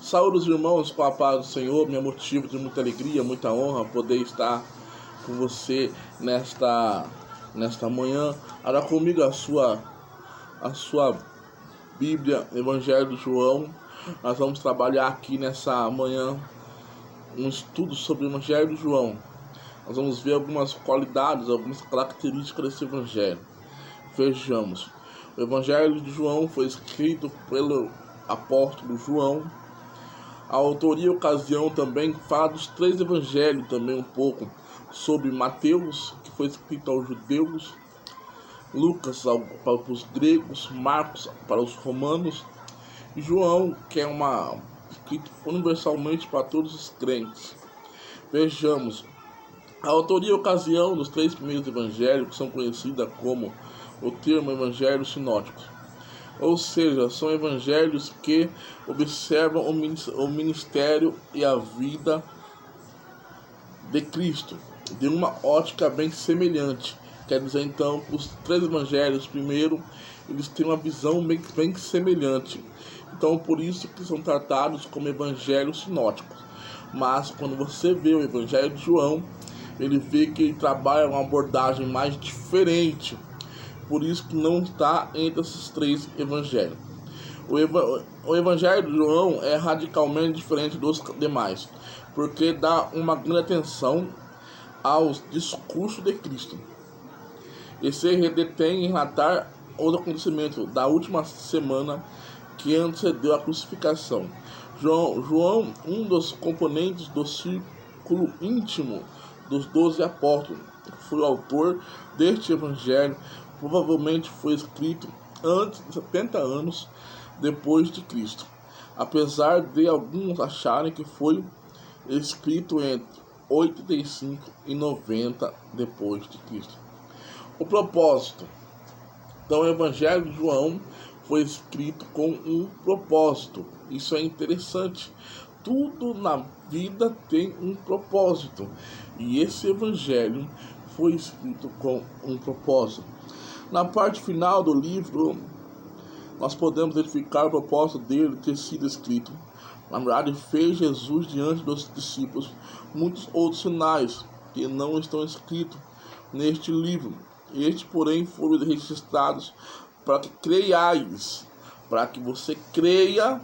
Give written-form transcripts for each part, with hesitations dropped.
Saúde os irmãos com a paz do Senhor, meu motivo de muita alegria, muita honra poder estar com você nesta manhã. Abra comigo a sua Bíblia, Evangelho de João. Nós vamos trabalhar aqui nessa manhã um estudo sobre o Evangelho de João. Nós vamos ver algumas qualidades, algumas características desse Evangelho. Vejamos. O Evangelho de João foi escrito pelo apóstolo João. A autoria e ocasião também fala dos três evangelhos, também um pouco sobre Mateus, que foi escrito aos judeus, Lucas para os gregos, Marcos para os romanos, e João, que é escrito universalmente para todos os crentes. Vejamos. A autoria e ocasião dos três primeiros evangelhos, que são conhecidas como o termo evangelhos sinóticos. Ou seja, são evangelhos que observam o ministério e a vida de Cristo de uma ótica bem semelhante. Quer dizer, então, os três evangelhos, primeiro, eles têm uma visão bem semelhante. Então, por isso que são tratados como evangelhos sinóticos. Mas, quando você vê o evangelho de João, ele vê que ele trabalha uma abordagem mais diferente. Por isso que não está entre esses três evangelhos. O evangelho de João é radicalmente diferente dos demais, porque dá uma grande atenção aos discursos de Cristo. E se detém em relatar os acontecimentos da última semana que antecedeu a crucificação. João, um dos componentes do círculo íntimo dos 12 apóstolos, foi o autor deste evangelho. Provavelmente foi escrito antes de 70 anos depois de Cristo, apesar de alguns acharem que foi escrito entre 85 e 90 depois de Cristo. O propósito. Então, o Evangelho de João foi escrito com um propósito. Isso é interessante. Tudo na vida tem um propósito, e esse Evangelho foi escrito com um propósito. Na parte final do livro, nós podemos verificar o propósito dele ter sido escrito. Na verdade, fez Jesus diante dos discípulos muitos outros sinais que não estão escritos neste livro. Estes, porém, foram registrados para que creiais, para que você creia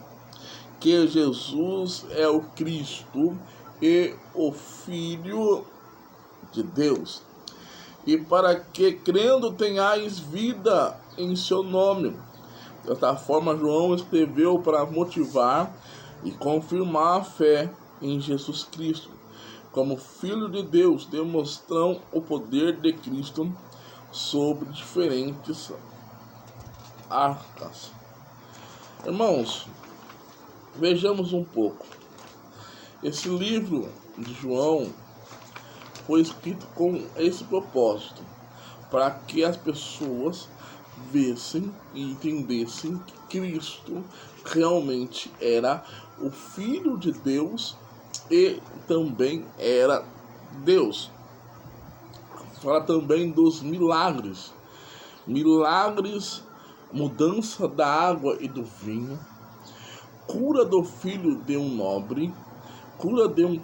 que Jesus é o Cristo e o Filho de Deus. E para que, crendo, tenhais vida em seu nome. Desta forma, João escreveu para motivar e confirmar a fé em Jesus Cristo como Filho de Deus, demonstrando o poder de Cristo sobre diferentes arcas. Irmãos, vejamos um pouco. Esse livro de João foi escrito com esse propósito, para que as pessoas vissem e entendessem que Cristo realmente era o Filho de Deus e também era Deus. Fala também dos milagres. Mudança da água e do vinho, cura do filho de um nobre, cura de um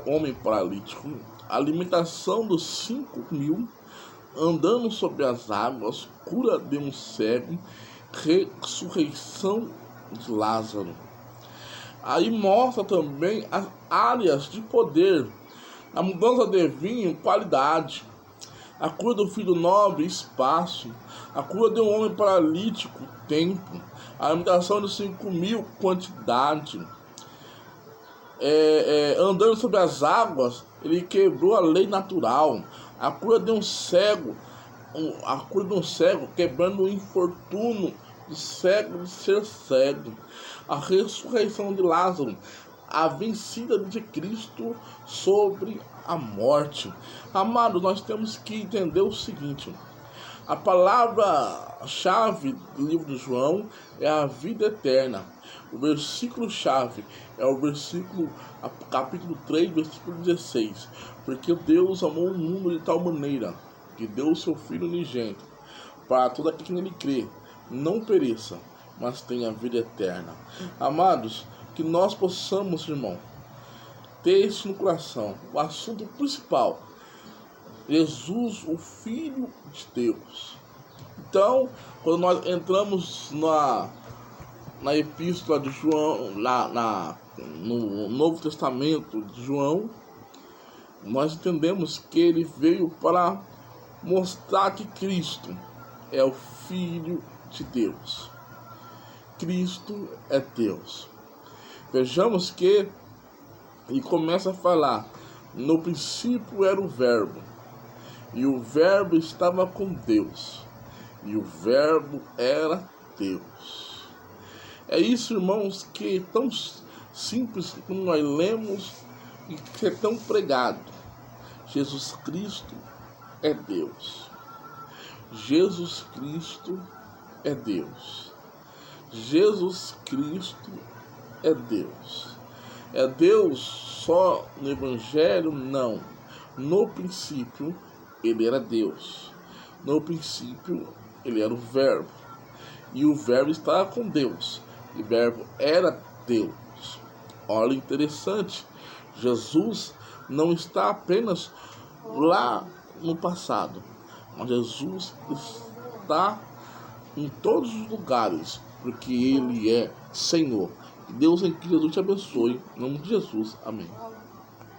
homem paralítico, alimentação dos 5.000, andando sobre as águas, cura de um cego, ressurreição de Lázaro. Aí mostra também as áreas de poder, a mudança de vinho, qualidade, a cura do filho nobre, espaço, a cura de um homem paralítico, tempo, a alimentação de 5.000, quantidade. Andando sobre as águas, ele quebrou a lei natural. A cura de um cego, quebrando o infortúnio do cego de ser cego. A ressurreição de Lázaro, a vencida de Cristo sobre a morte. Amados, nós temos que entender o seguinte: a palavra-chave do livro de João é a vida eterna. O versículo-chave é o capítulo 3, versículo 16. Porque Deus amou o mundo de tal maneira que deu o seu Filho unigênito, para todo aquele que nele crê, não pereça, mas tenha vida eterna. Amados, que nós possamos, irmão, ter isso no coração. O assunto principal: Jesus, o Filho de Deus. Então, quando nós entramos na epístola de João, no Novo Testamento de João, nós entendemos que ele veio para mostrar que Cristo é o Filho de Deus. Cristo é Deus. Vejamos que ele começa a falar: no princípio era o Verbo, e o Verbo estava com Deus, e o Verbo era Deus. É isso, irmãos, que é tão simples como nós lemos e que é tão pregado. Jesus Cristo é Deus. Jesus Cristo é Deus. Jesus Cristo é Deus. É Deus só no Evangelho? Não. No princípio, ele era Deus. No princípio, ele era o Verbo. E o Verbo estava com Deus. E o Verbo era Deus. Olha, interessante. Jesus não está apenas lá no passado, mas Jesus está em todos os lugares, porque ele é Senhor. Deus em Cristo te abençoe. Em nome de Jesus. Amém.